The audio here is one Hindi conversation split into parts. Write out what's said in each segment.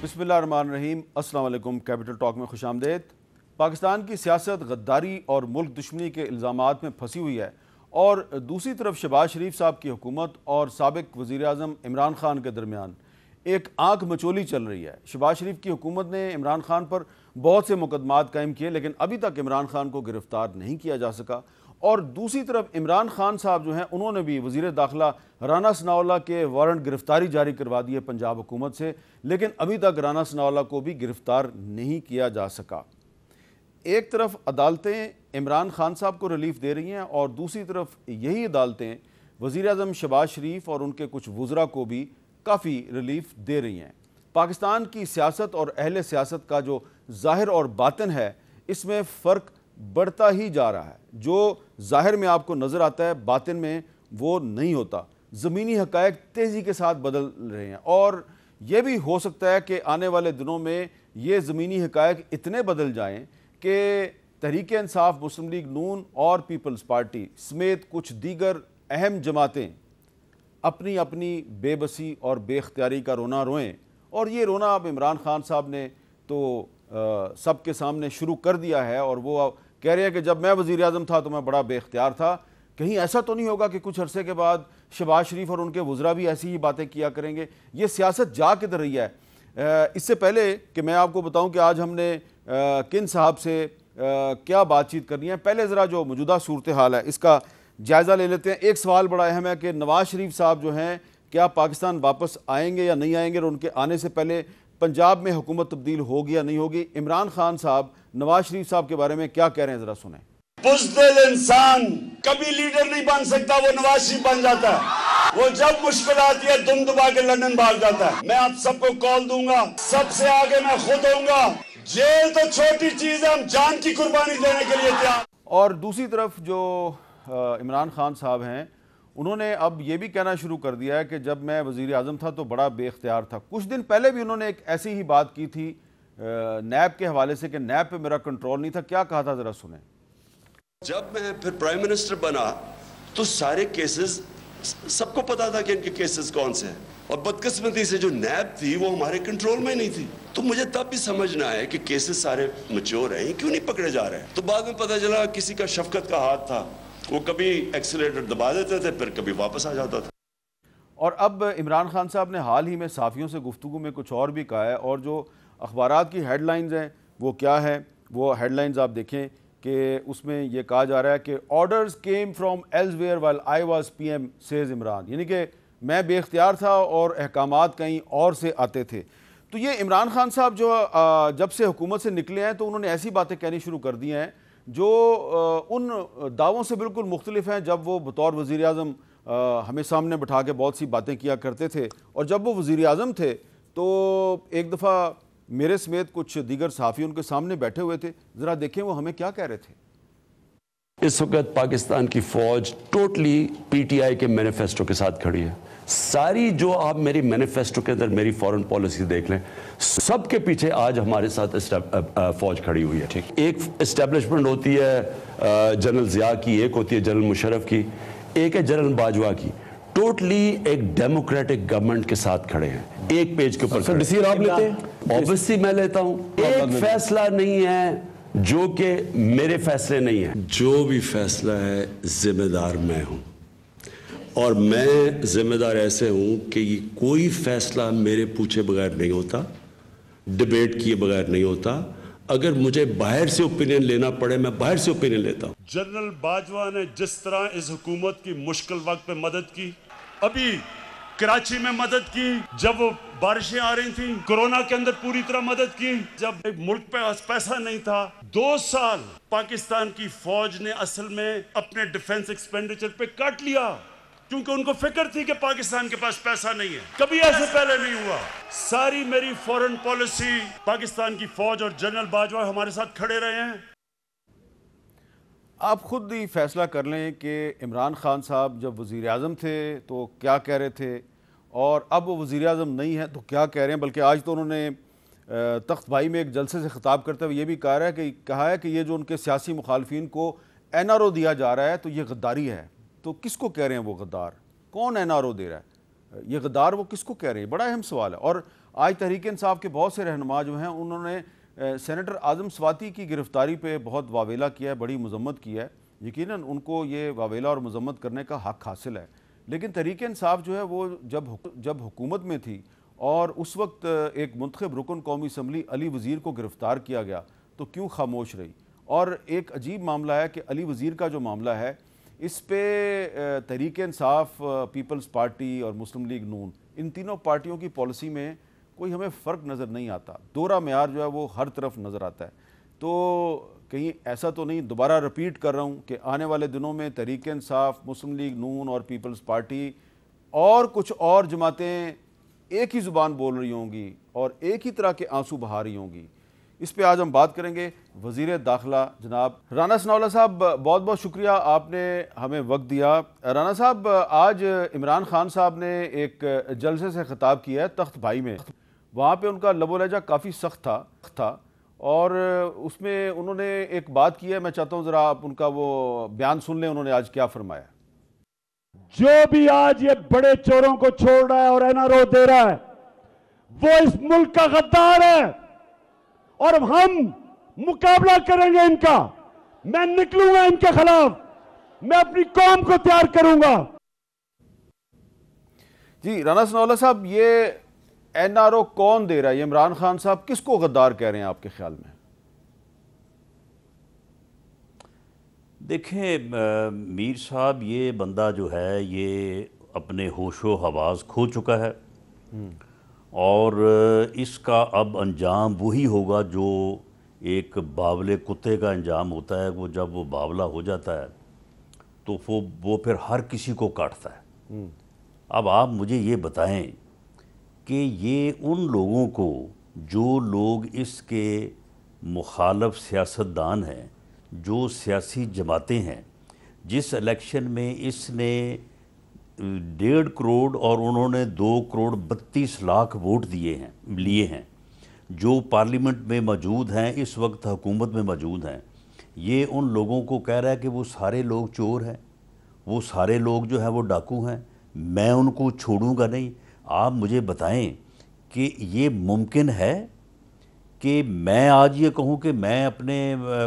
बिस्मिल्लाहिर्रहमानिर्रहीम, अस्सलाम वालेकुम। कैपिटल टॉक में खुशामदेद। पाकिस्तान की सियासत गद्दारी और मुल्क दुश्मनी के इल्ज़ामात में फंसी हुई है और दूसरी तरफ शहबाज शरीफ साहब की हुकूमत और साबिक वज़ीर आज़म इमरान खान के दरमियान एक आंख मचोली चल रही है। शहबाज शरीफ की हुकूमत ने इमरान खान पर बहुत से मुकदमात कायम किए, लेकिन अभी तक इमरान खान को गिरफ्तार नहीं किया जा सका। और दूसरी तरफ इमरान खान साहब जो हैं, उन्होंने भी वज़ीर दाखिला राना सनाउल्लाह के वारंट गिरफ्तारी जारी करवा दिए पंजाब हुकूमत से, लेकिन अभी तक राना सनाउल्लाह को भी गिरफ्तार नहीं किया जा सका। एक तरफ अदालतें इमरान खान साहब को रिलीफ दे रही हैं और दूसरी तरफ यही अदालतें वज़ीर आज़म शहबाज शरीफ और उनके कुछ वुज़रा को भी काफ़ी रिलीफ दे रही हैं। पाकिस्तान की सियासत और अहले सियासत का जो ज़ाहिर और बातिन है, इसमें फ़र्क बढ़ता ही जा रहा है। जो ज़ाहिर में आपको नज़र आता है, बातिन में वो नहीं होता। ज़मीनी हक़ाइक़ तेज़ी के साथ बदल रहे हैं और ये भी हो सकता है कि आने वाले दिनों में ये ज़मीनी हक़ाइक़ इतने बदल जाएँ कि तहरीक इंसाफ, मुस्लिम लीग नून और पीपल्स पार्टी समेत कुछ दीगर अहम जमातें अपनी अपनी बेबसी और बेख्तियारी का रोना रोएं। और ये रोना अब इमरान खान साहब ने तो सबके सामने शुरू कर दिया है और वो कह रहे हैं कि जब मैं वज़ीर आज़म था तो मैं बड़ा बेख्तियार था। कहीं ऐसा तो नहीं होगा कि कुछ अरसे के बाद शहबाज शरीफ और उनके वुज़रा भी ऐसी ही बातें किया करेंगे? ये सियासत जा किधर रही है? इससे पहले कि मैं आपको बताऊं कि आज हमने किन साहब से क्या बातचीत करनी है, पहले ज़रा जो मौजूदा सूरत हाल है इसका जायज़ा ले लेते हैं। एक सवाल बड़ा अहम है कि नवाज़ शरीफ साहब जो हैं, क्या पाकिस्तान वापस आएंगे या नहीं आएंगे, और उनके आने से पहले पंजाब में हुकूमत तब्दील होगी या नहीं होगी? इमरान खान साहब नवाज शरीफ साहब के बारे में क्या कह रहे हैं, ज़रा सुने। बुज़दिल इंसान कभी लीडर नहीं बन सकता, वो नवाज शरीफ बन जाता है। वो जब मुश्किल आती है दुम दबा के लंदन भाग जाता है। मैं आप सबको कॉल दूंगा, सबसे आगे मैं खुद होऊंगा। जेल तो छोटी चीज है, हम जान की कुर्बानी देने के लिए तैयार। और दूसरी तरफ जो इमरान खान साहब हैं, उन्होंने अब ये भी कहना शुरू कर दिया है कि जब मैं वज़ीर आज़म था तो बड़ा बेख्तियार था। कुछ दिन पहले भी उन्होंने एक ऐसी ही बात की थी नैब के हवाले से कि नैब पे मेरा कंट्रोल नहीं था। क्या कहा था, ज़रा सुने। जब मैं फिर प्राइम मिनिस्टर बना तो सारे केसेस सबको पता था कि इनके केसेस कौन से हैं, और बदकिस्मती से जो नैब थी वो हमारे कंट्रोल में नहीं थी। तो मुझे तब भी समझना है कि केसेस सारे मैच्योर हैं, क्यों नहीं पकड़े जा रहे हैं। तो बाद में पता चला किसी का शफकत का हाथ था, वो कभी एक्सीलरेटर दबा देते थे, फिर कभी वापस आ जाता था। और अब इमरान खान साहब ने हाल ही में साफ़ियों से गुफ्तगू में कुछ और भी कहा है, और जो अखबारात की हेडलाइंस हैं वो क्या है, वो हेडलाइंस आप देखें कि उसमें ये कहा जा रहा है कि orders came from elsewhere while I was PM says Imran, यानी कि मैं बेख्तियार था और अहकामात कहीं और से आते थे। तो ये इमरान खान साहब जो जब से हुकूमत से निकले हैं तो उन्होंने ऐसी बातें कहनी शुरू कर दी हैं जो उन दावों से बिल्कुल मुख्तलिफ हैं जब वो बतौर वज़ीर आज़म हमें सामने बैठा के बहुत सी बातें किया करते थे। और जब वो वज़ीर आज़म थे तो एक दफ़ा मेरे समेत कुछ दीगर सहाफ़ी उनके सामने बैठे हुए थे। ज़रा देखें वो हमें क्या कह रहे थे। इस वक्त पाकिस्तान की फौज टोटली पीटीआई के मैनिफेस्टो के साथ खड़ी है। सारी जो आप मेरी मैनिफेस्टो के अंदर मेरी फॉरेन पॉलिसी देख लें, सबके पीछे आज हमारे साथ फौज खड़ी हुई है। ठीक, एक एस्टेब्लिशमेंट होती है जनरल ज़िया की, एक होती है जनरल मुशर्रफ की, एक है जनरल बाजवा की। टोटली एक डेमोक्रेटिक गवर्नमेंट के साथ खड़े हैं, एक पेज के ऊपर। डिसीजन आप लेते हैं? ऑब्वियसली मैं लेता हूं। एक फैसला नहीं है जो कि मेरे फैसले नहीं है। जो भी फैसला है जिम्मेदार मैं हूं, और मैं जिम्मेदार ऐसे हूं कि ये कोई फैसला मेरे पूछे बगैर नहीं होता, डिबेट किए बगैर नहीं होता। अगर मुझे बाहर से ओपिनियन लेना पड़े, मैं बाहर से ओपिनियन लेता हूं। जनरल बाजवा ने जिस तरह इस हुकूमत की मुश्किल वक्त पे मदद की, अभी कराची में मदद की जब वो बारिशें आ रही थी, कोरोना के अंदर पूरी तरह मदद की जब एक मुल्क पे पैसा नहीं था। 2 साल पाकिस्तान की फौज ने असल में अपने डिफेंस एक्सपेंडिचर पे काट लिया, क्योंकि उनको फिक्र थी कि पाकिस्तान के पास पैसा नहीं है। कभी ऐसे पहले नहीं हुआ। सारी मेरी फॉरेन पॉलिसी, पाकिस्तान की फौज और जनरल बाजवा हमारे साथ खड़े रहे हैं। आप खुद ही फैसला कर लें कि इमरान खान साहब जब वज़ीर आज़म थे तो क्या कह रहे थे, और अब वो वज़ीर आज़म नहीं है तो क्या कह रहे हैं। बल्कि आज तो उन्होंने तख्त भाई में एक जलसे से खिताब करते हुए ये भी कहा है कि ये जो उनके सियासी मुखालफिन को NRO दिया जा रहा है तो ये गद्दारी है। तो किसको कह रहे हैं वो गद्दार? कौन NRO दे रहा है? ये गद्दार वो किसको कह रहे हैं? बड़ा अहम सवाल है। और आज तहरीक इंसाफ के बहुत से रहनुमा जो हैं उन्होंने सेनेटर आज़म स्वाति की गिरफ्तारी पे बहुत वावेला किया है, बड़ी मजम्मत की है। यकीनन उनको ये वावेला और मजम्मत करने का हक हासिल है, लेकिन तहरीक इंसाफ जो है वो जब हुकूमत में थी और उस वक्त एक मुंतखब रुकन कौमी असम्बली अली वज़ीर को गिरफ़्तार किया गया तो क्यों खामोश रही। और एक अजीब मामला है कि अली वज़ीर का जो मामला है इस पे तहरीक इंसाफ, पीपल्स पार्टी और मुस्लिम लीग नून, इन तीनों पार्टियों की पॉलिसी में कोई हमें फ़र्क नज़र नहीं आता। दोहरा मेयार जो है वो हर तरफ नज़र आता है। तो कहीं ऐसा तो नहीं, दोबारा रिपीट कर रहा हूँ कि आने वाले दिनों में तहरीक इंसाफ, मुस्लिम लीग नून और पीपल्स पार्टी और कुछ और जमातें एक ही ज़ुबान बोल रही होंगी और एक ही तरह के आंसू बहा रही होंगी। इस पे आज हम बात करेंगे। वज़ीर दाखिला जनाब राना सनाउल्लाह साहब, बहुत बहुत शुक्रिया आपने हमें वक्त दिया। राना साहब, आज इमरान खान साहब ने एक जलसे से खिताब किया है तख्त भाई में। वहाँ पे उनका लबो लहजा काफ़ी सख्त था और उसमें उन्होंने एक बात की है, मैं चाहता हूँ ज़रा आप उनका वो बयान सुन लें। उन्होंने आज क्या फरमाया। जो भी आज ये बड़े चोरों को छोड़ रहा है और एनआरओ दे रहा है वो इस मुल्क का गद्दार है और हम मुकाबला करेंगे इनका। मैं निकलूंगा इनके खिलाफ, मैं अपनी कौम को तैयार करूंगा। जी राना सनाउल्लाह साहब, ये एनआरओ कौन दे रहा है? ये इमरान खान साहब किसको गद्दार कह रहे हैं आपके ख्याल में? देखें मीर साहब, ये बंदा जो है ये अपने होशो हवास खो चुका है और इसका अब अंजाम वही होगा जो एक बावले कुत्ते का अंजाम होता है। वो जब वो बावला हो जाता है तो वो फिर हर किसी को काटता है। अब आप मुझे ये बताएं कि ये उन लोगों को, जो लोग इसके मुखालफ सियासतदान हैं, जो सियासी जमातें हैं, जिस इलेक्शन में इसने 1.5 करोड़ और उन्होंने 2 करोड़ 32 लाख वोट लिए हैं, जो पार्लियामेंट में मौजूद हैं, इस वक्त हुकूमत में मौजूद हैं, ये उन लोगों को कह रहा है कि वो सारे लोग चोर हैं, वो सारे लोग जो हैं वो डाकू हैं, मैं उनको छोड़ूंगा नहीं। आप मुझे बताएं कि ये मुमकिन है कि मैं आज ये कहूँ कि मैं अपने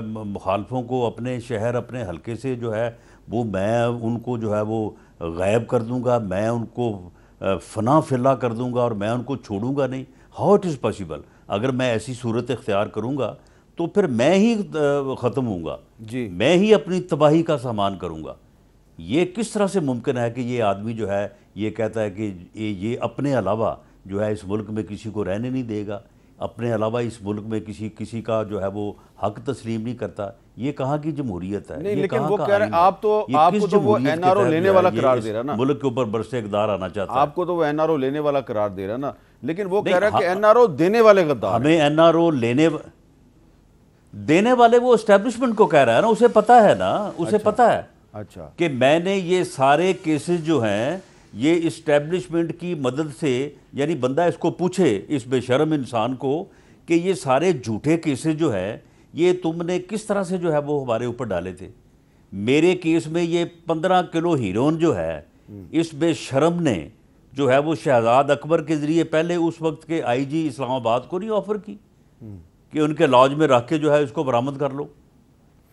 मुखालफों को अपने शहर, अपने हलके से जो है वो मैं उनको जो है वो गायब कर दूंगा, मैं उनको फना फिला कर दूंगा और मैं उनको छोड़ूंगा नहीं? How it is possible? अगर मैं ऐसी सूरत इख्तियार करूंगा तो फिर मैं ही ख़त्म होऊंगा जी, मैं ही अपनी तबाही का सामान करूंगा। ये किस तरह से मुमकिन है कि ये आदमी जो है ये कहता है कि ये अपने अलावा जो है इस मुल्क में किसी को रहने नहीं देगा, अपने अलावा इस मुल्क में किसी का जो है वो हक तस्लीम नहीं करता। ये कहाँ की जमहूरियत है? नहीं, लेकिन वो कह रहे हैं आपको तो वो एनआरओ लेने वाला करार दे रहा है ना, मुल्क के ऊपर बरसे इक़्तिदार आना चाहता है। आपको तो वो एनआरओ लेने वाला करार दे रहा है ना, लेकिन वो कह रहा है कि एनआरओ देने वाले गद्दार। हमें एनआरओ देने वाले वो एस्टेब्लिशमेंट को कह रहा है ना, उसे पता है ना, उसे पता है अच्छा कि मैंने ये सारे केसेस जो हैं ये इस्टेब्लिशमेंट की मदद से, यानी बंदा इसको पूछे, इस बेशर्म इंसान को, कि ये सारे झूठे केसेस जो है ये तुमने किस तरह से जो है वो हमारे ऊपर डाले थे। मेरे केस में ये 15 किलो हीरोइन जो है इस बेशर्म ने जो है वो शहजाद अकबर के ज़रिए पहले उस वक्त के आईजी इस्लामाबाद को नहीं ऑफ़र की कि उनके लॉज में रख के जो है इसको बरामद कर लो,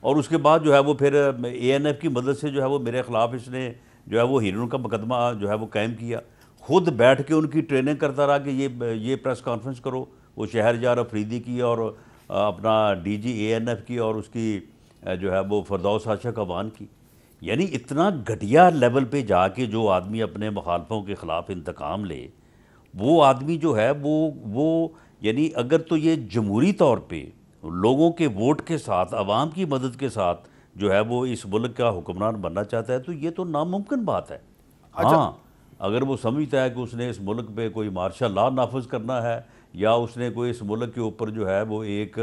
और उसके बाद जो है वो फिर ANF की मदद से जो है वो मेरे ख़िलाफ़ इसने जो है वो हीरोइन का मुकदमा जो है वो कायम किया। खुद बैठ के उनकी ट्रेनिंग करता रहा कि ये प्रेस कॉन्फ्रेंस करो, वो शहरयार अफरीदी की और अपना DG ANF की और उसकी जो है वो फरदौस आशा कबान की। यानी इतना घटिया लेवल पे जाके जो आदमी अपने मुखालफों के ख़िलाफ़ इंतकाम ले, वो आदमी जो है वो यानी अगर तो ये जमहूरी तौर पे लोगों के वोट के साथ, आवाम की मदद के साथ जो है वो इस मुल्क का हुक्मरान बनना चाहता है तो ये तो नामुमकिन बात है। अच्छा। हाँ, अगर वो समझता है कि उसने इस मुल्क पे कोई मार्शल लॉ नाफज करना है या उसने कोई इस मुल्क के ऊपर जो है वो एक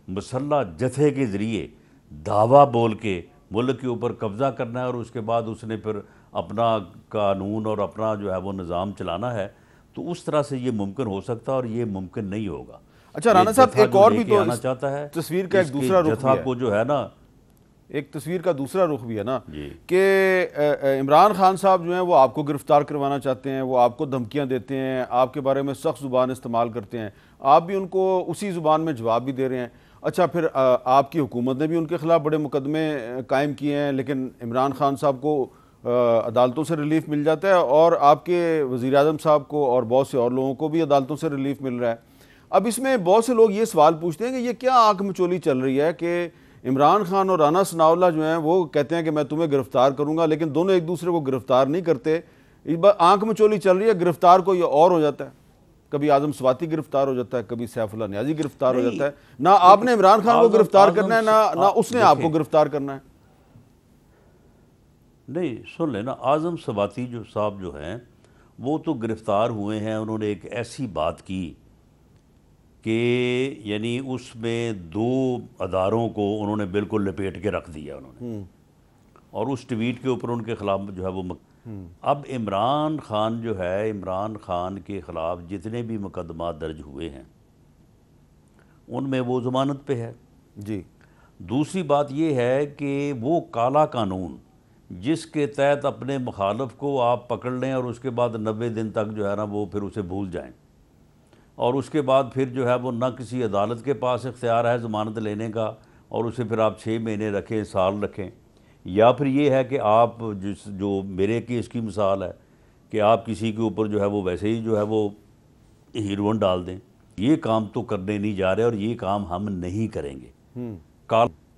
मसल्ला जथे के ज़रिए दावा बोल के मुल्क के ऊपर कब्ज़ा करना है और उसके बाद उसने फिर अपना कानून और अपना जो है वो निज़ाम चलाना है, तो उस तरह से ये मुमकिन हो सकता है और ये मुमकिन नहीं होगा। अच्छा राना साहब, एक और भी तो आना चाहता है तस्वीर का एक दूसरा रुख जथा को जो है ना, एक तस्वीर का दूसरा रुख भी है ना जी। कि इमरान खान साहब जो हैं वो आपको गिरफ्तार करवाना चाहते हैं, वो आपको धमकियां देते हैं, आपके बारे में सख्त ज़ुबान इस्तेमाल करते हैं, आप भी उनको उसी ज़ुबान में जवाब भी दे रहे हैं। अच्छा, फिर आपकी हुकूमत ने भी उनके ख़िलाफ़ बड़े मुकदमे कायम किए हैं, लेकिन इमरान खान साहब को अदालतों से रिलीफ मिल जाता है और आपके वज़ीर आज़म साहब को और बहुत से और लोगों को भी अदालतों से रिलीफ मिल रहा है। अब इसमें बहुत से लोग ये सवाल पूछते हैं कि ये क्या आंख मचोली चल रही है कि इमरान खान और राना सनाउल्लाह जो हैं वो कहते हैं कि मैं तुम्हें गिरफ्तार करूंगा, लेकिन दोनों एक दूसरे को गिरफ्तार नहीं करते। इस बार आंख मचोली चल रही है, गिरफ्तार कोई और हो जाता है, कभी आजम स्वाति गिरफ्तार हो जाता है, कभी सैफुल्लाह नियाजी गिरफ्तार हो जाता है। ना आपने इमरान खान को गिरफ्तार करना है, ना उसने आपको गिरफ्तार करना है। नहीं, सुन लेना, आजम स्वाति जो साहब जो हैं वो तो गिरफ्तार हुए हैं। उन्होंने एक ऐसी बात की कि यानी उसमें 2 अदारों को उन्होंने बिल्कुल लपेट के रख दिया उन्होंने, और उस ट्वीट के ऊपर उनके खिलाफ जो है वो अब इमरान खान जो है, इमरान खान के ख़िलाफ़ जितने भी मुकदमा दर्ज हुए हैं उनमें वो ज़मानत पे है जी। दूसरी बात ये है कि वो काला कानून जिसके तहत अपने मुखालफ को आप पकड़ लें और उसके बाद 90 दिन तक जो है ना वो फिर उसे भूल जाएं, और उसके बाद फिर जो है वो ना किसी अदालत के पास इख्तियार है ज़मानत लेने का, और उसे फिर आप 6 महीने रखें, साल रखें, या फिर ये है कि आप जो मेरे केस की मिसाल है कि आप किसी के ऊपर जो है वो वैसे ही जो है वो हीरोइन डाल दें। ये काम तो करने नहीं जा रहे और ये काम हम नहीं करेंगे।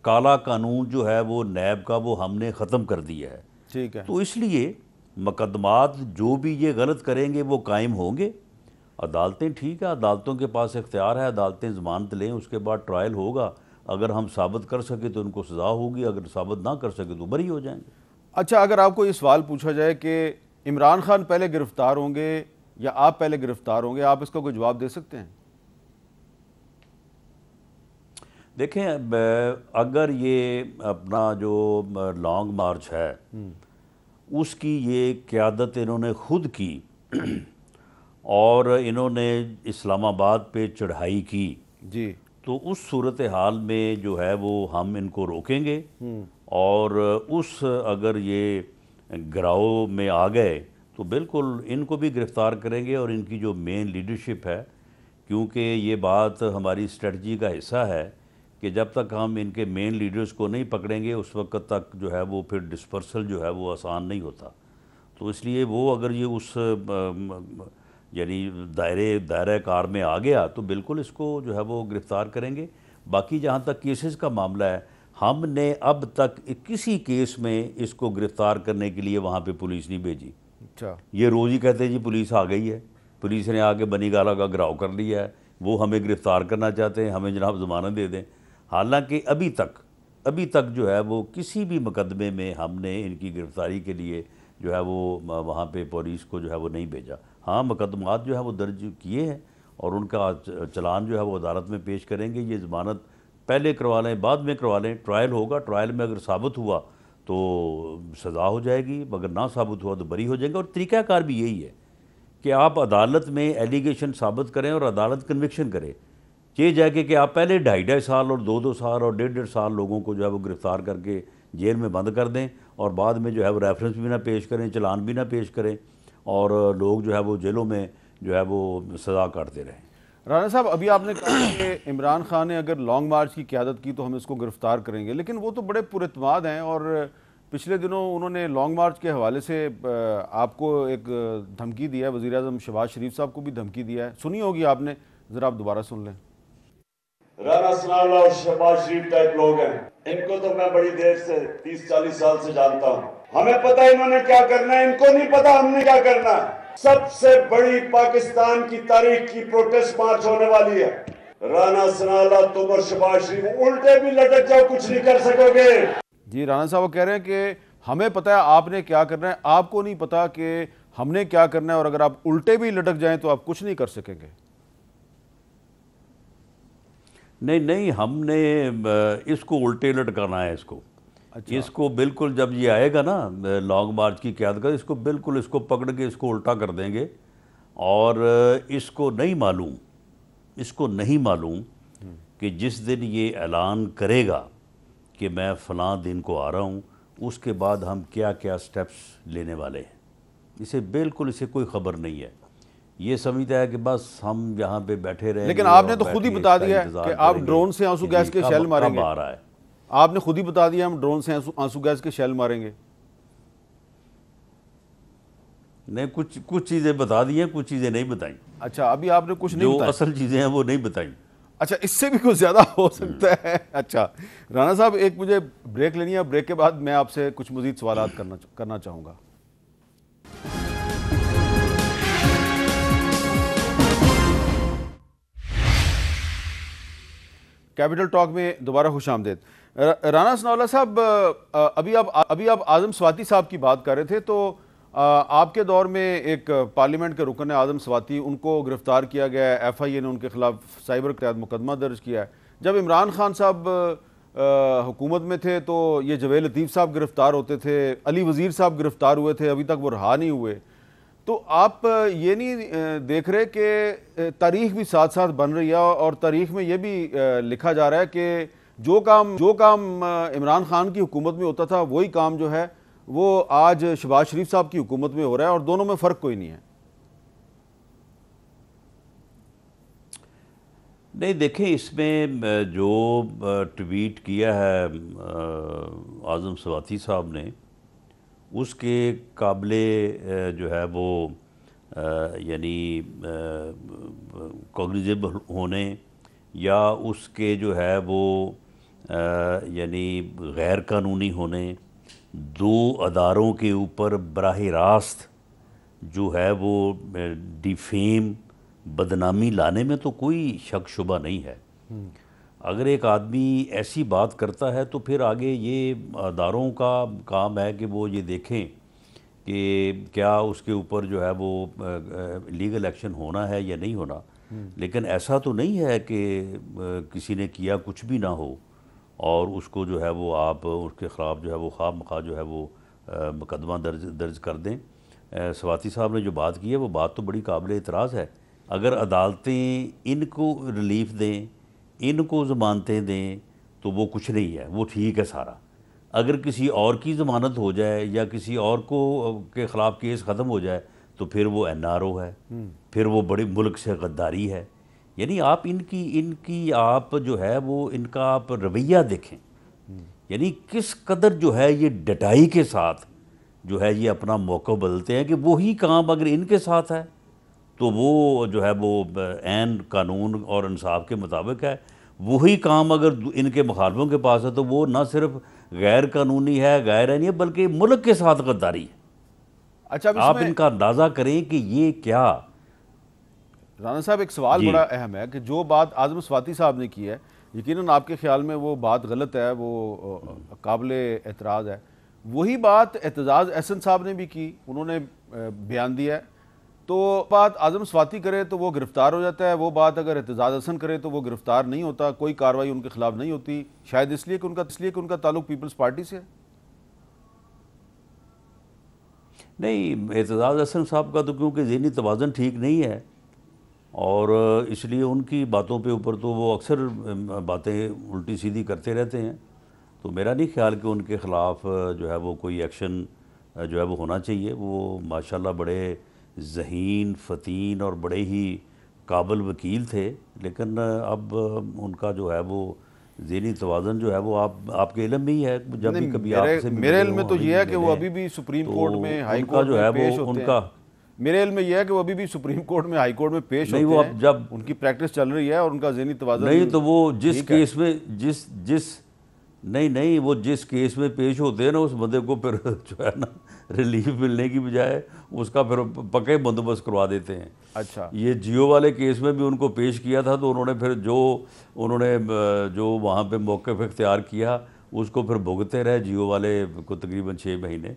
काला कानून जो है वो नैब का वो हमने ख़त्म कर दिया है। ठीक है। तो इसलिए मुकदमात जो भी ये गलत करेंगे वो कायम होंगे। अदालतें, ठीक है, अदालतों के पास इख्तियार है, अदालतें ज़मानत लें, उसके बाद ट्रायल होगा। अगर हम साबित कर सके तो उनको सज़ा होगी, अगर साबित ना कर सके तो बरी हो जाएंगे। अच्छा, अगर आपको ये सवाल पूछा जाए कि इमरान खान पहले गिरफ्तार होंगे या आप पहले गिरफ्तार होंगे, आप इसका कोई जवाब दे सकते हैं? देखें, अगर ये अपना जो लॉन्ग मार्च है उसकी ये क़यादत इन्होंने खुद की और इन्होंने इस्लामाबाद पे चढ़ाई की जी, तो उस सूरत हाल में जो है वो हम इनको रोकेंगे, और उस अगर ये गिराव में आ गए तो बिल्कुल इनको भी गिरफ़्तार करेंगे और इनकी जो मेन लीडरशिप है, क्योंकि ये बात हमारी स्ट्रेटजी का हिस्सा है कि जब तक हम इनके मेन लीडर्स को नहीं पकड़ेंगे उस वक्त तक जो है वो फिर डिस्पर्सल जो है वो आसान नहीं होता। तो इसलिए वो अगर ये उस यानी दायरे कार में आ गया तो बिल्कुल इसको जो है वो गिरफ़्तार करेंगे। बाकी जहाँ तक केसेस का मामला है, हमने अब तक किसी केस में इसको गिरफ़्तार करने के लिए वहाँ पे पुलिस नहीं भेजी। अच्छा, ये रोज़ ही कहते हैं जी पुलिस आ गई है, पुलिस ने आके बनी गाला का घिराव कर लिया है, वो हमें गिरफ़्तार करना चाहते हैं, हमें जनाब ज़मानत दे दें। हालांकि अभी तक जो है वो किसी भी मुकदमे में हमने इनकी गिरफ़्तारी के लिए जो है वो वहाँ पे पुलिस को जो है वो नहीं भेजा। हाँ, मुकदमात जो है वो दर्ज किए हैं और उनका चलान जो है वो अदालत में पेश करेंगे। ये ज़मानत पहले करवा लें, बाद में करवा लें, ट्रायल होगा, ट्रायल में अगर साबित हुआ तो सज़ा हो जाएगी, मगर ना साबित हुआ तो बरी हो जाएंगे। और तरीक़ाकार भी यही है कि आप अदालत में एलिगेशन साबित करें और अदालत कन्विक्शन करे। ये जाके कि आप पहले 2.5 साल और 2-2 साल और 1.5 साल लोगों को जो है वो गिरफ़्तार करके जेल में बंद कर दें और बाद में जो है वो रेफरेंस भी ना पेश करें, चलान भी ना पेश करें, और लोग जो है वो जेलों में जो है वो सज़ा काटते रहें। राना साहब, अभी आपने कहा कि इमरान खान ने अगर लॉन्ग मार्च की क़यादत की तो हम इसको गिरफ़्तार करेंगे, लेकिन वो तो बड़े पुरएतमाद हैं और पिछले दिनों उन्होंने लॉन्ग मार्च के हवाले से आपको एक धमकी दिया है, वज़ीर आज़म शहबाज शरीफ साहब को भी धमकी दिया है, सुनी होगी आपने, ज़रा आप दोबारा सुन लें। राना सनाउल्लाह और शहबाज शरीफ टाइप लोग हैं, इनको तो मैं बड़ी देर से 30-40 साल से जानता हूँ। हमें पता है इन्होंने क्या करना है, इनको नहीं पता हमने क्या करना है। सबसे बड़ी पाकिस्तान की तारीख की प्रोटेस्ट मार्च होने वाली है। राना सनाउल्लाह, तुम और शहबाज शरीफ उल्टे भी लटक जाओ, कुछ नहीं कर सकोगे। जी, राना साहब वो कह रहे हैं कि हमें पता है आपने क्या करना है, आपको नहीं पता कि हमने क्या करना है, और अगर आप उल्टे भी लटक जाएं तो आप कुछ नहीं कर सकेंगे। नहीं, हमने इसको उल्टे लटकाना है इसको। अच्छा। इसको बिल्कुल जब ये आएगा ना लॉन्ग मार्च की क़यादत का, इसको बिल्कुल इसको पकड़ के इसको उल्टा कर देंगे। और इसको नहीं मालूम कि जिस दिन ये ऐलान करेगा कि मैं फ़लाँ दिन को आ रहा हूँ, उसके बाद हम क्या क्या स्टेप्स लेने वाले हैं। इसे कोई ख़बर नहीं है। ये समझता है कि बस हम यहाँ पे बैठे रहें। लेकिन आपने तो खुद ही बता दिया है कि आप ड्रोन से आंसू गैस के शेल मारेंगे। आ रहा है, आपने खुद ही बता दिया हम ड्रोन से आंसू गैस के शेल मारेंगे। नहीं, कुछ चीज़ें बता दी हैं, कुछ चीज़ें नहीं बताई। अच्छा, अभी आपने कुछ नहीं जो बताया। असल चीज़ें हैं वो नहीं बताई। अच्छा, इससे भी कुछ ज़्यादा हो सकता है। अच्छा राना साहब, एक मुझे ब्रेक लेनी है, ब्रेक के बाद मैं आपसे कुछ मज़ीद सवालात करना चाहूँगा। कैपिटल टॉक में दोबारा खुश आमदेद। राना सनाउल्लाह साहब, अभी आप आज़म स्वाति साहब की बात कर रहे थे, तो आपके दौर में एक पार्लियामेंट के रुकन आज़म स्वाति, उनको गिरफ्तार किया गया है। FIA ने उनके खिलाफ साइबर के तहत मुकदमा दर्ज किया है। जब इमरान खान साहब हुकूमत में थे तो ये जवेद लतीफ़ साहब गिरफ्तार होते थे, अली वज़ीर साहब गिरफ्तार हुए थे, अभी तक वो रहा नहीं हुए। तो आप ये नहीं देख रहे कि तारीख भी साथ साथ बन रही है और तारीख में ये भी लिखा जा रहा है कि जो काम इमरान खान की हुकूमत में होता था वही काम जो है वो आज शहबाज शरीफ साहब की हुकूमत में हो रहा है, और दोनों में फ़र्क कोई नहीं है। नहीं, देखें, इसमें जो ट्वीट किया है आज़म स्वाति साहब ने, उसके काबिले जो है वो यानी कॉग्निजेबल होने या उसके जो है वो यानी गैर कानूनी होने, दो अदारों के ऊपर बराह रास्त जो है वो डिफेम बदनामी लाने में तो कोई शक शुबा नहीं है। अगर एक आदमी ऐसी बात करता है तो फिर आगे ये अदारों का काम है कि वो ये देखें कि क्या उसके ऊपर जो है वो लीगल एक्शन होना है या नहीं होना। लेकिन ऐसा तो नहीं है कि किसी ने किया कुछ भी ना हो और उसको जो है वो आप उसके ख़िलाफ़ जो है वो खामखा जो है वो मुकदमा दर्ज कर दें। स्वाति साहब ने जो बात की है वो बात तो बड़ी काबिल एतराज़ है। अगर अदालतें इनको रिलीफ दें, इनको ज़मानतें दें तो वो कुछ नहीं है, वो ठीक है सारा। अगर किसी और की ज़मानत हो जाए या किसी और को के ख़िलाफ़ केस ख़त्म हो जाए तो फिर वो NRO है, फिर वो बड़ी मुल्क से गद्दारी है। यानी आप इनकी आप जो है वो इनका आप रवैया देखें, यानी किस कदर जो है ये डटाई के साथ जो है ये अपना मौका बदलते हैं कि वही काम अगर इनके साथ है तो वो जो है वो ऐन कानून और इंसाफ के मुताबिक है, वही काम अगर इनके मुखालफों के पास है तो वो ना सिर्फ गैर कानूनी है, गैर नहीं है, बल्कि मुल्क के साथ गद्दारी है। अच्छा, आप इनका अंदाज़ा करें कि ये क्या। राना साहब, एक सवाल बड़ा अहम है कि जो बात आज़म स्वाति साहब ने की है, यकीनन आपके ख्याल में वो बात गलत है, वो काबिले एतराज़ है। वही बात एतजाज़ अहसन साहब ने भी की, उन्होंने बयान दिया है। तो बात आज़म स्वाति करे तो वो गिरफ़्तार हो जाता है, वो बात अगर एतजाज़ अहसन करे तो वो गिरफ़्तार नहीं होता, कोई कार्रवाई उनके खिलाफ नहीं होती, शायद इसलिए कि उनका ताल्लुक पीपल्स पार्टी से है। नहीं, एतजाज़ अहसन साहब का तो क्योंकि ज़हनी तवाज़न ठीक नहीं है और इसलिए उनकी बातों पे ऊपर तो वो अक्सर बातें उल्टी सीधी करते रहते हैं। तो मेरा नहीं ख्याल कि उनके ख़िलाफ़ जो है वो कोई एक्शन जो है वो होना चाहिए। वो माशाल्लाह बड़े ज़हीन, फ़तीन और बड़े ही काबिल वकील थे, लेकिन अब उनका जो है वो ज़हनी तवाज़न जो है वो आपके इल्म में ही है। जब भी कभी आपसे मेरे इल्म में तो ये है कि वो अभी भी सुप्रीम कोर्ट में, हाई कोर्ट में पेश होते हैं। मेरे इल्म में यह है कि वो अभी भी सुप्रीम कोर्ट में, हाई कोर्ट में पेश होते हैं। नहीं, वो अब जब उनकी प्रैक्टिस चल रही है और उनका ज़हनी तवाज़ुन नहीं, तो वो जिस केस में नहीं वो जिस केस में पेश होते हैं ना, उस बंदे को फिर जो है ना रिलीफ मिलने की बजाय उसका फिर पक्के बंदोबस्त करवा देते हैं। अच्छा, ये जियो वाले केस में भी उनको पेश किया था तो उन्होंने फिर जो वहाँ पे मौक़िफ़ इख्तियार किया उसको फिर भुगते रहे जियो वाले को तकरीबन 6 महीने।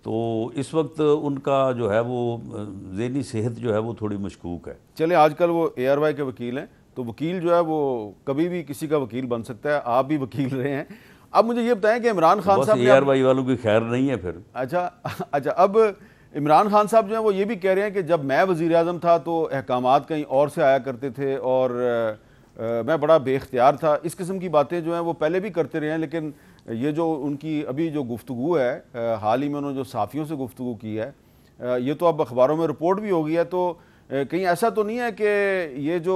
तो इस वक्त उनका जो है वो ज़हनी सेहत जो है वो थोड़ी मशकूक है। चले, आजकल वो ARY के वकील हैं, तो वकील जो है वो कभी भी किसी का वकील बन सकता है, आप भी वकील रहे हैं। अब मुझे ये बताएं कि इमरान खान साहब ARY वालों की खैर नहीं है फिर। अच्छा, अब इमरान खान साहब जो है वो ये भी कह रहे हैं कि जब मैं वज़ीर आज़म था तो अहकामात कहीं और से आया करते थे और मैं बड़ा बेख्तियार था, इस किस्म की बातें जो हैं वो पहले भी करते रहे हैं। लेकिन ये जो उनकी अभी जो गुफ्तगू है, हाल ही में उन्होंने जो साफ़ियों से गुफ्तगू की है, ये तो अब अखबारों में रिपोर्ट भी हो गई है। तो कहीं ऐसा तो नहीं है कि ये जो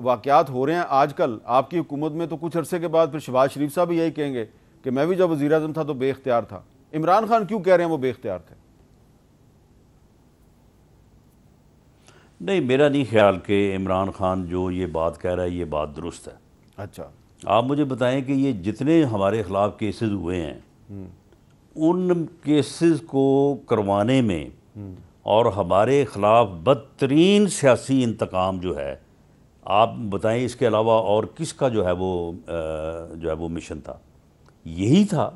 वाक़यात हो रहे हैं आजकल आपकी हुकूमत में, तो कुछ अरसे के बाद फिर शहबाज शरीफ साहब भी यही कहेंगे कि मैं भी जब वज़ीर आज़म था तो बेख्तियार था। इमरान खान क्यों कह रहे हैं वो बेख्तियार थे? नहीं, मेरा नहीं ख्याल कि इमरान खान जो ये बात कह रहा है ये बात दुरुस्त है। अच्छा, आप मुझे बताएं कि ये जितने हमारे ख़िलाफ़ केसेस हुए हैं उन केसेस को करवाने में और हमारे ख़िलाफ़ बदतरीन सियासी इंतकाम जो है, आप बताएं इसके अलावा और किसका जो है वो मिशन था? यही था।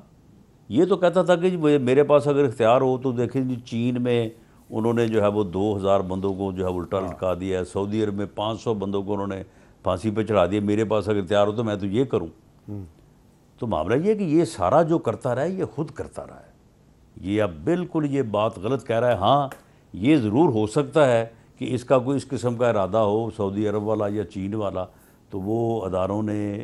ये तो कहता था कि मेरे पास अगर इख्तियार हो तो देखें जी, चीन में उन्होंने जो है वो 2000 बंदों को जो है उल्टा लटका दिया है, सऊदी अरब में 500 बंदों को उन्होंने फांसी पे चढ़ा दिया। मेरे पास अगर इख्तियार हो तो मैं तो ये करूं। तो मामला ये है कि ये सारा जो करता रहा है ये खुद करता रहा है। ये अब बिल्कुल ये बात गलत कह रहा है। हाँ, ये ज़रूर हो सकता है कि इसका कोई इस किस्म का इरादा हो, सऊदी अरब वाला या चीन वाला, तो वो अदारों ने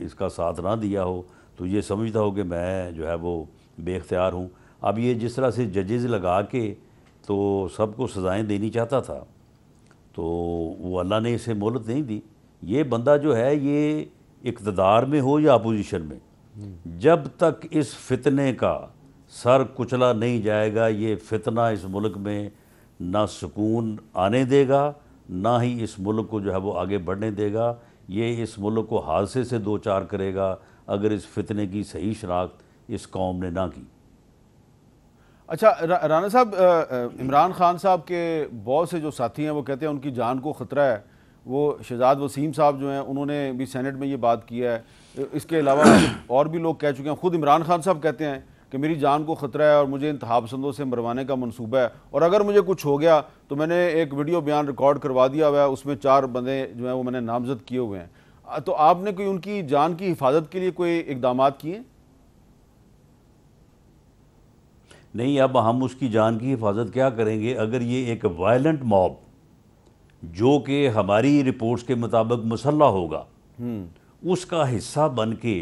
इसका साथ ना दिया हो, तो ये समझता हो कि मैं जो है वो बेख्तियार हूँ। अब ये जिस तरह से जजेज़ लगा के तो सबको सज़ाएं देनी चाहता था, तो वो अल्लाह ने इसे मोहलत नहीं दी। ये बंदा जो है ये इक़्तिदार में हो या अपोजिशन में, जब तक इस फितने का सर कुचला नहीं जाएगा, ये फितना इस मुल्क में ना सुकून आने देगा, ना ही इस मुल्क को जो है वो आगे बढ़ने देगा। ये इस मुल्क को हादसे से दो चार करेगा अगर इस फितने की सही शनाख्त इस कौम ने ना की। अच्छा राना साहब, इमरान खान साहब के बहुत से जो साथी हैं वो कहते हैं उनकी जान को ख़तरा है। वो शहजाद वसीम साहब जो हैं उन्होंने भी सेनेट में ये बात की है। इसके अलावा और भी लोग कह चुके हैं। ख़ुद इमरान खान साहब कहते हैं कि मेरी जान को ख़तरा है और मुझे इंतहा पसंदों से मरवाने का मंसूबा है, और अगर मुझे कुछ हो गया तो मैंने एक वीडियो बयान रिकॉर्ड करवा दिया हुआ है, उसमें 4 बंदे जो हैं वो मैंने नामजद किए हुए हैं। तो आपने कोई उनकी जान की हिफाजत के लिए कोई इकदाम किए? नहीं, अब हम उसकी जान की हिफाजत क्या करेंगे अगर ये एक वायलेंट मॉब जो कि हमारी रिपोर्ट्स के मुताबिक मुसल्ला होगा, उसका हिस्सा बन के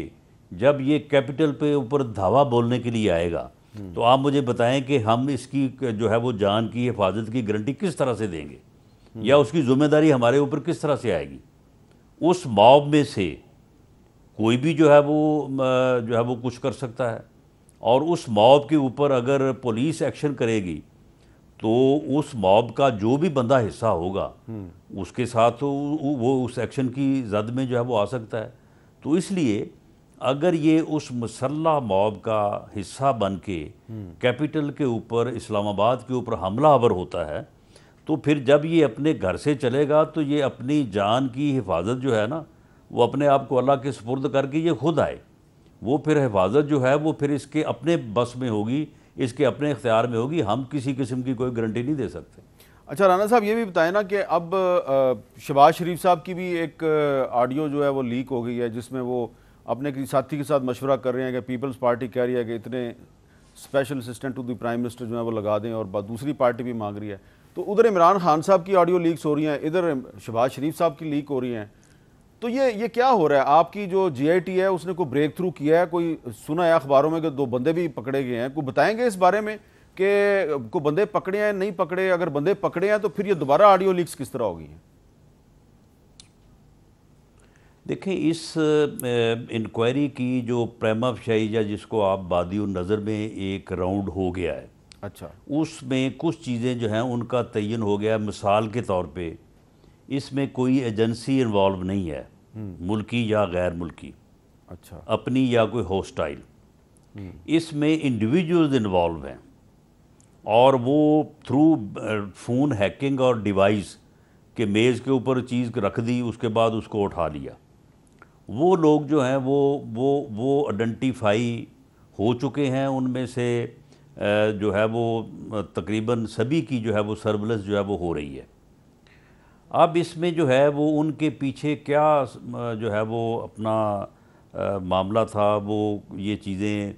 जब ये कैपिटल पे ऊपर धावा बोलने के लिए आएगा, तो आप मुझे बताएं कि हम इसकी जो है वो जान की हिफाजत की गारंटी किस तरह से देंगे, या उसकी जिम्मेदारी हमारे ऊपर किस तरह से आएगी। उस मॉब में से कोई भी जो है वो कुछ कर सकता है, और उस मॉब के ऊपर अगर पुलिस एक्शन करेगी तो उस मॉब का जो भी बंदा हिस्सा होगा उसके साथ तो वो उस एक्शन की जद में जो है वो आ सकता है। तो इसलिए अगर ये उस मुसल्ला मॉब का हिस्सा बन के कैपिटल के ऊपर, इस्लामाबाद के ऊपर हमलावर होता है, तो फिर जब ये अपने घर से चलेगा तो ये अपनी जान की हिफाजत जो है ना, वो अपने आप को अल्लाह के सुपुर्द करके ये खुद आए। वो फिर हिफाजत जो है वो फिर इसके अपने बस में होगी, इसके अपने इख्तियार में होगी। हम किसी किस्म की कोई गारंटी नहीं दे सकते। अच्छा राना साहब, ये भी बताएं ना कि अब शहबाज शरीफ साहब की भी एक ऑडियो जो है वो लीक हो गई है, जिसमें वो अपने किसी साथी के साथ मशवरा कर रहे हैं कि पीपल्स पार्टी कह रही है कि इतने special assistant to the prime minister जो है वो लगा दें, और दूसरी पार्टी भी मांग रही है। तो उधर इमरान खान साहब की ऑडियो लीक्स हो रही हैं, इधर शहबाज शरीफ साहब की लीक हो रही हैं। तो ये क्या हो रहा है? आपकी जो GIT है उसने कोई ब्रेक थ्रू किया है? कोई सुना है अखबारों में कि 2 बंदे भी पकड़े गए हैं? कोई बताएंगे इस बारे में कि को बंदे पकड़े हैं, नहीं पकड़े? अगर बंदे पकड़े हैं तो फिर ये दोबारा ऑडियो लीक्स किस तरह होगी? देखें, इस इंक्वायरी की जो प्रेमा फशाई या जिसको आप बादी नज़र में एक राउंड हो गया है, अच्छा, उसमें कुछ चीज़ें जो हैं उनका तयन हो गया। मिसाल के तौर पे इसमें कोई एजेंसी इन्वॉल्व नहीं है, मुल्की या गैर मुल्की, अच्छा, अपनी या कोई होस्टाइल। इसमें इंडिविजुअल्स इन्वॉल्व हैं, और वो थ्रू फ़ोन हैकिंग और डिवाइस के मेज़ के ऊपर चीज़ रख दी, उसके बाद उसको उठा लिया। वो लोग जो हैं वो आइडेंटिफाई हो चुके हैं। उनमें से जो है वो तकरीबन सभी की जो है वो सर्विलेंस जो है वो हो रही है। अब इसमें जो है वो उनके पीछे क्या जो है वो अपना मामला था, वो ये चीज़ें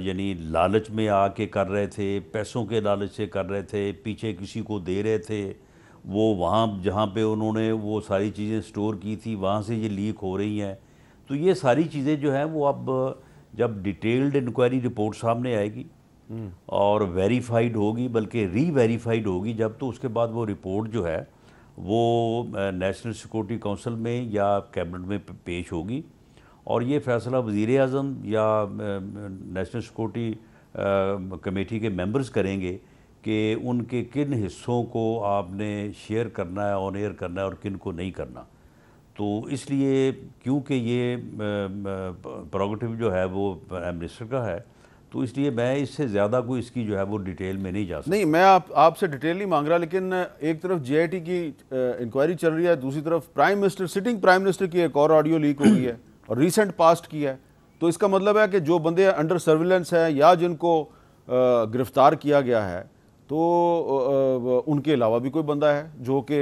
यानी लालच में आके कर रहे थे, पैसों के लालच से कर रहे थे, पीछे किसी को दे रहे थे, वो वहाँ जहाँ पे उन्होंने वो सारी चीज़ें स्टोर की थी वहाँ से ये लीक हो रही हैं। तो ये सारी चीज़ें जो हैं वो अब जब डिटेल्ड इंक्वायरी रिपोर्ट सामने आएगी और वेरीफाइड होगी, बल्कि री-वेरीफाइड होगी जब, तो उसके बाद वो रिपोर्ट जो है वो नेशनल सिक्योरिटी काउंसिल में या कैबिनेट में पेश होगी और ये फैसला वज़ीर आज़म या नेशनल सिक्योरिटी कमेटी के मेंबर्स करेंगे कि उनके किन हिस्सों को आपने शेयर करना है, ऑन एयर करना है और किन को नहीं करना। तो इसलिए क्योंकि ये प्रोगेटिव जो है वो प्राइम मिनिस्टर का है, तो इसलिए मैं इससे ज़्यादा कोई इसकी जो है वो डिटेल में नहीं जा सकता। नहीं, मैं आपसे डिटेल नहीं मांग रहा, लेकिन एक तरफ JIT की इंक्वायरी चल रही है, दूसरी तरफ prime minister, sitting prime minister की एक और ऑडियो लीक हो गई है और रिसेंट पास्ट की है। तो इसका मतलब है कि जो बंदे अंडर सर्विलेंस हैं या जिनको गिरफ्तार किया गया है, तो उनके अलावा भी कोई बंदा है जो कि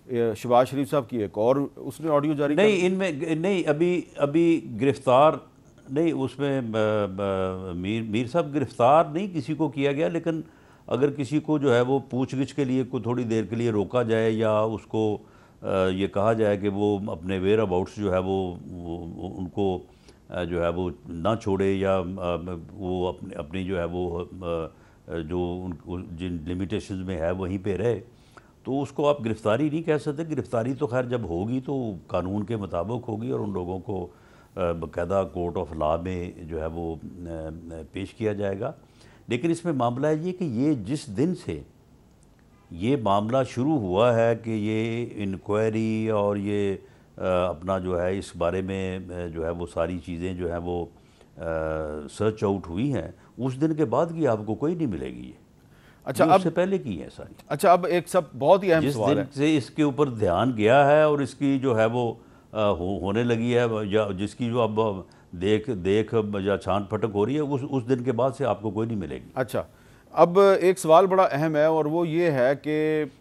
शहबाज शरीफ साहब की एक और उसने ऑडियो जारी नहीं, इनमें नहीं, अभी गिरफ्तार नहीं, उसमें मीर साहब गिरफ्तार नहीं किसी को किया गया, लेकिन अगर किसी को जो है वो पूछगिछ के लिए कोई थोड़ी देर के लिए रोका जाए या उसको ये कहा जाए कि वो अपने वेयर अबाउट्स जो है वो उनको जो है वो ना छोड़े या वो अपनी जो है वो जो जिन लिमिटेशंस में है वहीं पे रहे, तो उसको आप गिरफ़्तारी नहीं कह सकते। गिरफ़्तारी तो खैर जब होगी तो कानून के मुताबिक होगी और उन लोगों को बाकायदा कोर्ट ऑफ लॉ में जो है वो पेश किया जाएगा। लेकिन इसमें मामला ये कि ये जिस दिन से ये मामला शुरू हुआ है कि ये इंक्वायरी और ये अपना जो है इस बारे में जो है वो सारी चीज़ें जो है वो सर्च आउट हुई हैं, उस दिन के बाद की आपको कोई नहीं मिलेगी ये। अच्छा, अब से पहले की है सारी। अच्छा, अब एक सब बहुत ही अहम सवाल है, जिस दिन से इसके ऊपर ध्यान गया है और इसकी जो है वो होने लगी है या जिसकी जो अब देख या छान फटक हो रही है, उस दिन के बाद से आपको कोई नहीं मिलेगी। अच्छा, अब एक सवाल बड़ा अहम है और वो ये है कि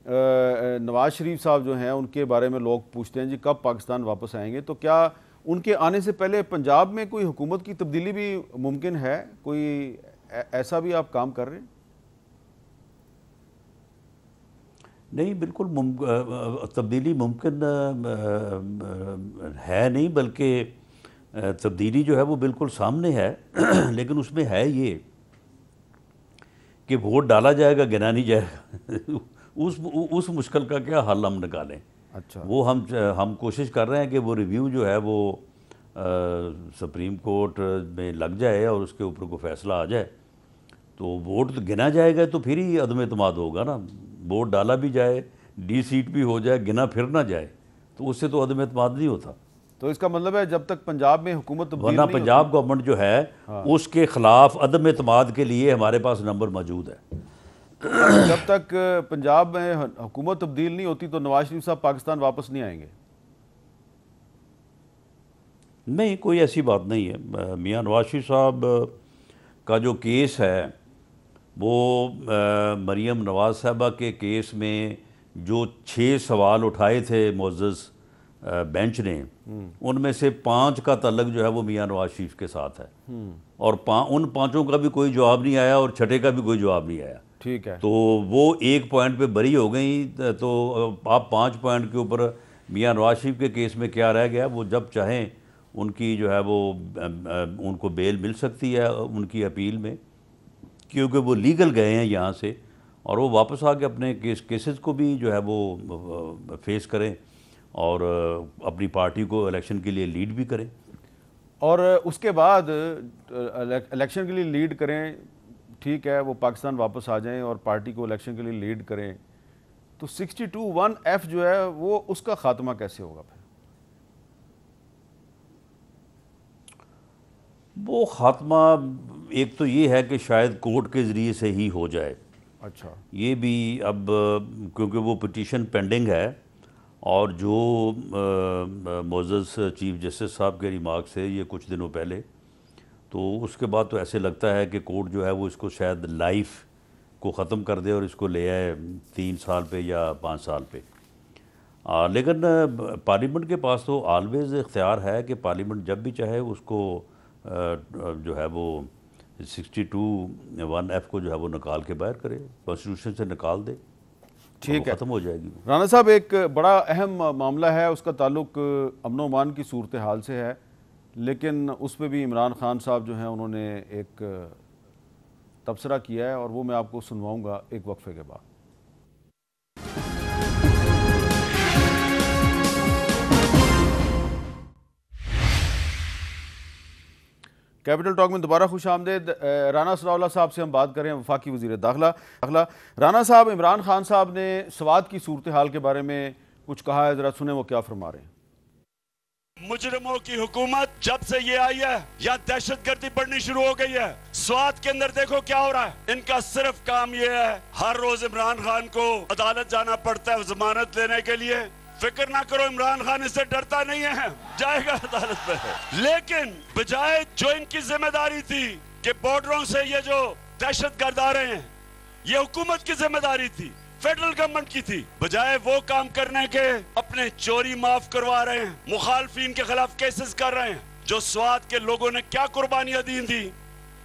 नवाज शरीफ साहब जो हैं उनके बारे में लोग पूछते हैं जी कब पाकिस्तान वापस आएंगे, तो क्या उनके आने से पहले पंजाब में कोई हुकूमत की तब्दीली भी मुमकिन है? कोई ऐसा भी आप काम कर रहे हैं? नहीं, बिल्कुल तब्दीली मुमकिन है नहीं, बल्कि तब्दीली जो है वो बिल्कुल सामने है लेकिन उसमें है ये कि वोट डाला जाएगा, गिना नहीं जाएगा उस मुश्किल का क्या हल हम निकालें। अच्छा, वो हम कोशिश कर रहे हैं कि वो रिव्यू जो है वो सुप्रीम कोर्ट में लग जाए और उसके ऊपर कोई फैसला आ जाए, तो वोट तो गिना जाएगा, तो फिर ही अदम एतमाद होगा ना। वोट डाला भी जाए, डी सीट भी हो जाए, गिना फिर ना जाए, तो उससे तो अदम एतमाद नहीं होता। तो इसका मतलब है जब तक पंजाब में हुकूमत वरना पंजाब गवर्नमेंट जो है उसके खिलाफ अदम एतमाद के लिए हमारे पास नंबर मौजूद है। जब तक पंजाब में हुकूमत तब्दील नहीं होती तो नवाज शरीफ साहब पाकिस्तान वापस नहीं आएंगे? नहीं, कोई ऐसी बात नहीं है। मियां नवाज शरीफ साहब का जो केस है वो मरीम नवाज साहबा के केस में जो 6 सवाल उठाए थे मुअज़्ज़ज़ बेंच ने, उनमें से 5 का तल्लुक़ जो है वो मियां नवाज शरीफ के साथ है और उन 5 का भी कोई जवाब नहीं आया और छठे का भी कोई जवाब नहीं आया। ठीक है, तो वो 1 पॉइंट पे बरी हो गई, तो आप 5 पॉइंट के ऊपर मियां नवाज शरीफ के केस में क्या रह गया, वो जब चाहें उनकी जो है वो उनको बेल मिल सकती है उनकी अपील में, क्योंकि वो लीगल गए हैं यहाँ से और वो वापस आके अपने केसेस को भी जो है वो फेस करें और अपनी पार्टी को इलेक्शन के लिए लीड भी करें। और उसके बाद इलेक्शन के लिए लीड करें, ठीक है, वो पाकिस्तान वापस आ जाएं और पार्टी को इलेक्शन के लिए लीड करें, तो 62(1)(f) जो है वो उसका खात्मा कैसे होगा फिर? वो खात्मा एक तो ये है कि शायद कोर्ट के ज़रिए से ही हो जाए। अच्छा, ये भी अब क्योंकि वो पिटीशन पेंडिंग है और जो मुअज़्ज़ज़ चीफ जस्टिस साहब के रिमार्क से ये कुछ दिनों पहले, तो उसके बाद तो ऐसे लगता है कि कोर्ट जो है वो इसको शायद लाइफ को ख़त्म कर दे और इसको ले आए 3 साल पे या 5 साल पे। लेकिन पार्लियामेंट के पास तो ऑलवेज़ इख्तियार है कि पार्लियामेंट जब भी चाहे उसको जो है वो 62(1)(f) को जो है वो निकाल के बाहर करे, कॉन्स्टिट्यूशन से निकाल दे। ठीक है, ख़त्म हो जाएगी। राना साहब, एक बड़ा अहम मामला है, उसका ताल्लुक अमन व अमान की सूरत हाल से है, लेकिन उस पर भी इमरान खान साहब जो हैं उन्होंने एक तबसरा किया है और वो मैं आपको सुनवाऊंगा एक वक्फे के बाद। कैपिटल टॉक में दोबारा खुश आमदेद। राना सनाउल्लाह साहब से हम बात करें, वफाकी वज़ीर दाखिला। राना साहब, इमरान खान साहब ने स्वात की सूरत हाल के बारे में कुछ कहा है, ज़रा सुने वो क्या फरमा रहे हैं। मुजरिमों की हुकूमत जब से ये आई है या दहशतगर्दी बढ़नी शुरू हो गई है। स्वात के अंदर देखो क्या हो रहा है। इनका सिर्फ काम ये है, हर रोज इमरान खान को अदालत जाना पड़ता है जमानत लेने के लिए। फिक्र ना करो, इमरान खान इससे डरता नहीं है, जाएगा अदालत पे। लेकिन बजाय जो इनकी जिम्मेदारी थी कि बॉर्डरों से ये जो दहशतगर्द आ रहे हैं, ये हुकूमत की जिम्मेदारी थी, फेडरल गवर्नमेंट की थी, बजाय वो काम करने के अपने चोरी माफ करवा रहे हैं, मुखालफिन के खिलाफ केसेस कर रहे हैं। जो स्वात के लोगों ने क्या कुर्बानियां दी थी,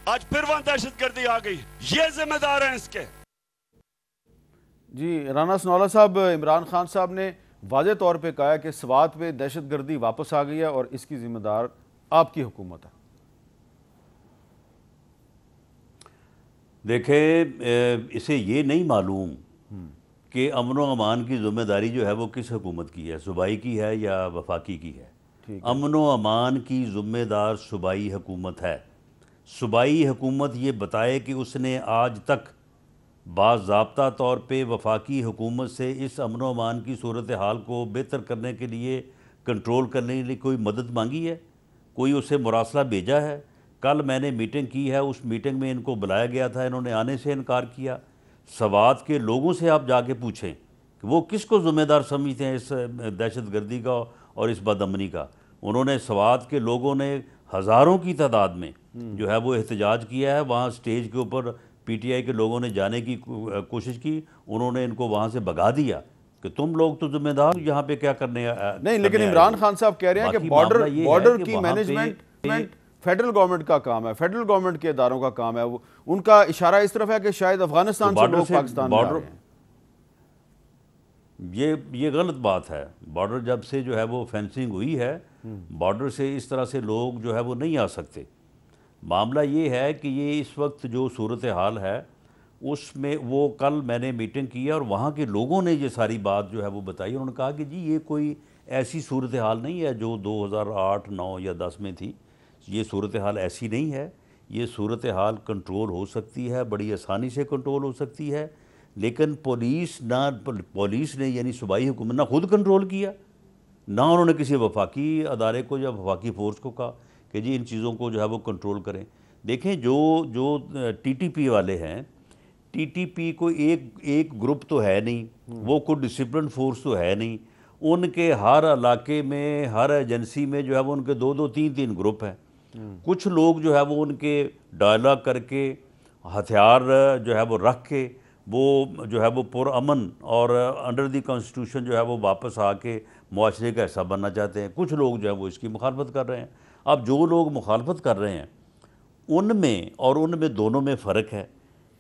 आज फिर वहां दहशतगर्दी आ गई, ये जिम्मेदार हैं इसके। जी राना सनाउल्लाह साहब, इमरान खान साहब ने वाज़े तौर पे कहा है कि स्वात पे दहशतगर्दी वापस आ गई है और इसकी जिम्मेदार आपकी हुकूमत है। देखें, इसे ये नहीं मालूम कि अमन व अमान की जिम्मेदारी जो है वो किस हुकूमत की है, सूबाई की है या वफाकी की है। अमन व अमान की जिम्मेदार सूबाई हुकूमत है। सूबाई हुकूमत ये बताए कि उसने आज तक बाज़ाब्ता तौर पे वफाकी हुकूमत से इस अमन व अमान की सूरत हाल को बेहतर करने के लिए, कंट्रोल करने के लिए कोई मदद मांगी है, कोई उसे मुरासला भेजा है। कल मैंने मीटिंग की है, उस मीटिंग में इनको बुलाया गया था, इन्होंने आने से इनकार किया। स्वात के लोगों से आप जाके पूछें कि वो किसको ज़िम्मेदार समझते हैं इस दहशतगर्दी का और इस बदअमनी का। उन्होंने स्वात के लोगों ने हज़ारों की तादाद में जो है वो एहतजाज किया है। वहाँ स्टेज के ऊपर पीटीआई के लोगों ने जाने की कोशिश की, उन्होंने इनको वहाँ से भगा दिया कि तुम लोग तो जिम्मेदार यहाँ पे क्या करने नहीं। लेकिन इमरान खान साहब कह रहे हैं कि बॉर्डर की मैनेजमेंट फेडरल गवर्नमेंट का काम है, फेडरल गवर्नमेंट के इदारों का काम है। वो उनका इशारा इस तरफ है कि शायद अफगानिस्तान से लोग पाकिस्तान में आ रहे हैं। ये गलत बात है। बॉर्डर जब से जो है वो फेंसिंग हुई है, बॉर्डर से इस तरह से लोग जो है वो नहीं आ सकते। मामला ये है कि ये इस वक्त जो सूरत हाल है उसमें वो कल मैंने मीटिंग की है और वहाँ के लोगों ने ये सारी बात जो है वो बताई। उन्होंने कहा कि जी ये कोई ऐसी सूरत हाल नहीं है जो 2008, 9 या 10 में थी। ये सूरत हाल ऐसी नहीं है। ये सूरत हाल कंट्रोल हो सकती है, बड़ी आसानी से कंट्रोल हो सकती है। लेकिन पुलिस ने यानी सूबाई हुकूमत ना खुद कंट्रोल किया, ना उन्होंने किसी वफाकी अदारे को या वफाकी फ़ोर्स को कहा कि जी इन चीज़ों को जो है वो कंट्रोल करें। देखें, जो टीटीपी वाले हैं, टीटीपी को एक ग्रुप तो है नहीं, वो कोई डिसिप्लिन फोर्स तो है नहीं। उनके हर इलाके में, हर एजेंसी में जो है वो उनके 2-2, 3-3 ग्रुप हैं। कुछ लोग जो है वो उनके डायलॉग करके, हथियार जो है वो रख के, वो जो है वो पुरअमन और अंडर दी कॉन्स्टिट्यूशन जो है वो वापस आके मुआशरे का हिस्सा बनना चाहते हैं। कुछ लोग जो है वो इसकी मुखालफत कर रहे हैं। अब जो लोग मुखालफत कर रहे हैं उनमें और उनमें दोनों में फ़र्क है।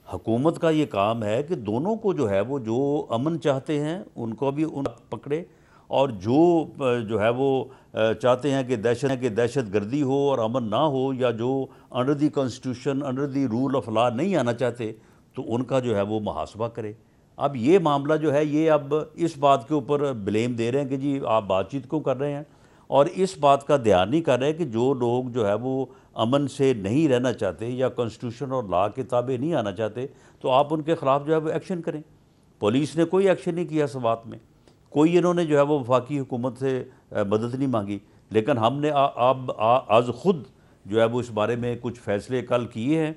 हुकूमत का ये काम है कि दोनों को जो है वो जो अमन चाहते हैं उनको भी उन पकड़े, और जो है वो चाहते हैं कि दहशतगर्दी हो और अमन ना हो, या जो under the constitution, under the rule of law नहीं आना चाहते, तो उनका जो है वो मुहासबा करे। अब ये मामला जो है ये अब इस बात के ऊपर ब्लेम दे रहे हैं कि जी आप बातचीत क्यों कर रहे हैं, और इस बात का ध्यान नहीं कर रहे कि जो लोग जो है वो अमन से नहीं रहना चाहते या कॉन्स्टिट्यूशन और लॉ के ताबे नहीं आना चाहते, तो आप उनके ख़िलाफ़ जो है वो एक्शन करें। पुलिस ने कोई एक्शन नहीं किया स्वात में, कोई इन्होंने जो है वो वफाकी हुकूमत से मदद नहीं मांगी। लेकिन हमने अब आज ख़ुद जो है वो इस बारे में कुछ फ़ैसले कल किए हैं,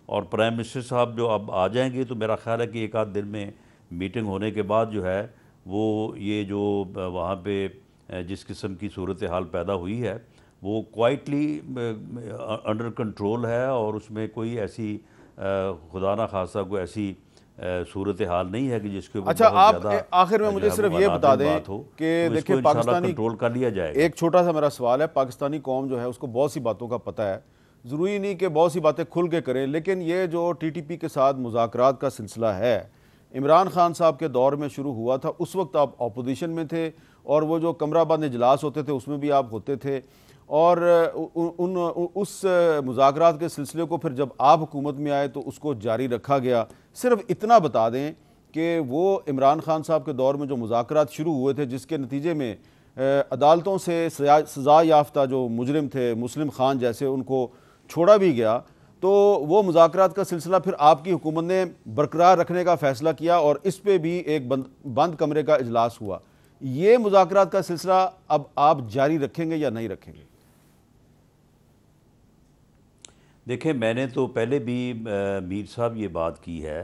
और प्राइम मिनिस्टर साहब जो अब आ जाएंगे तो मेरा ख्याल है कि एक आध दिन में मीटिंग होने के बाद जो है वो ये जो वहाँ पे जिस किस्म की सूरत हाल पैदा हुई है वो क्वाइटली अंडर कंट्रोल है, और उसमें कोई ऐसी खुदा ना खासा कोई ऐसी सूरत हाल नहीं है कि जिसके ऊपर अच्छा आप आखिर में मुझे सिर्फ ये बता दें कि तो देखिए पाकिस्तानी कंट्रोल कर लिया जाएगा। एक छोटा सा मेरा सवाल है, पाकिस्तानी कौम जो है उसको बहुत सी बातों का पता है, ज़रूरी नहीं कि बहुत सी बातें खुल के करें, लेकिन ये जो टीटीपी के साथ मुज़ाकरात का सिलसिला है, इमरान खान साहब के दौर में शुरू हुआ था। उस वक्त आप अपोजिशन में थे और वो जो कमरा बंद इजलास होते थे उसमें भी आप होते थे, और उस मुज़ाकरात के सिलसिले को फिर जब आप हुकूमत में आए तो उसको जारी रखा गया। सिर्फ इतना बता दें कि वो इमरान खान साहब के दौर में जो मुज़ाकरात शुरू हुए थे, जिसके नतीजे में अदालतों से सज़ा याफ्ता जो मुजरिम थे मुस्लिम खान जैसे, उनको छोड़ा भी गया, तो वो मुज़ाकरात का सिलसिला फिर आपकी हुकूमत ने बरकरार रखने का फ़ैसला किया और इस पे भी एक बंद कमरे का इजलास हुआ। ये मुज़ाकरात का सिलसिला अब आप जारी रखेंगे या नहीं रखेंगे? देखें, मैंने तो पहले भी मीर साहब ये बात की है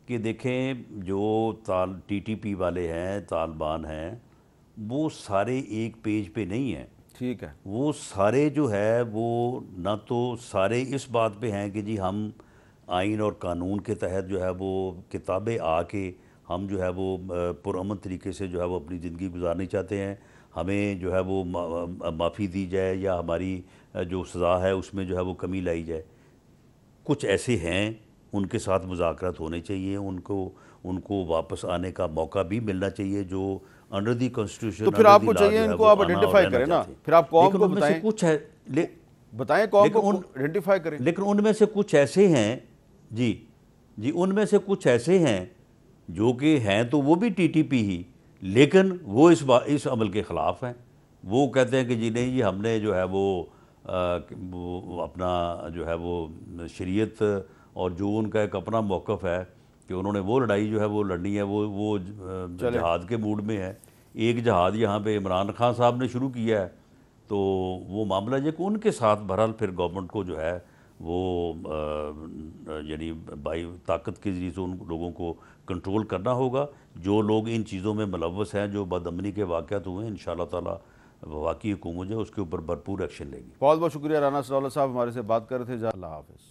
कि देखें, जो TTP वाले हैं, तालिबान हैं, वो सारे एक पेज पे नहीं हैं। ठीक है। वो सारे जो है वो ना तो सारे इस बात पे हैं कि जी हम आइन और कानून के तहत जो है वो किताबें आके हम जो है वो पुरअमन तरीके से जो है वो अपनी ज़िंदगी गुजारनी चाहते हैं, हमें जो है वो माफ़ी दी जाए या हमारी जो सज़ा है उसमें जो है वो कमी लाई जाए। कुछ ऐसे हैं, उनके साथ मुज़ाकरात होने चाहिए, उनको वापस आने का मौका भी मिलना चाहिए जो अंडर दी कॉन्स्टिट्यूशन। तो फिर आपको चाहिए इनको आप आइडेंटिफाई करें ना, फिर आप कौम को बताएं, कुछ है बताएं कौम को आइडेंटिफाई करें। लेकिन उनमें से कुछ ऐसे हैं जी उनमें से कुछ ऐसे हैं जो कि हैं तो वो भी TTP ही, लेकिन वो इस अमल के ख़िलाफ़ हैं। वो कहते हैं कि जी नहीं, ये हमने जो है वो अपना जो है वो शरीयत और जो उनका एक अपना मौक़िफ़ है कि उन्होंने वो लड़ाई जो है वो लड़नी है, वो जहाद के मूड में है। एक जहाद यहाँ पे इमरान खान साहब ने शुरू किया है, तो वो मामला ये कि उनके साथ बहरहाल फिर गवर्नमेंट को जो है वो यानी बाई ताकत के ज़रिए से उन लोगों को कंट्रोल करना होगा। जो लोग इन चीज़ों में मुलव्वस हैं, जो बदअमनी के वाक़यात हुए हैं, इंशाअल्लाह ताला वाकई हुकूमत है उसके ऊपर भरपूर एक्शन लेगी। बहुत बहुत शुक्रिया राना सनाउल्लाह साहब, हमारे से बात कर रहे थे। अल्लाह हाफ़िज़।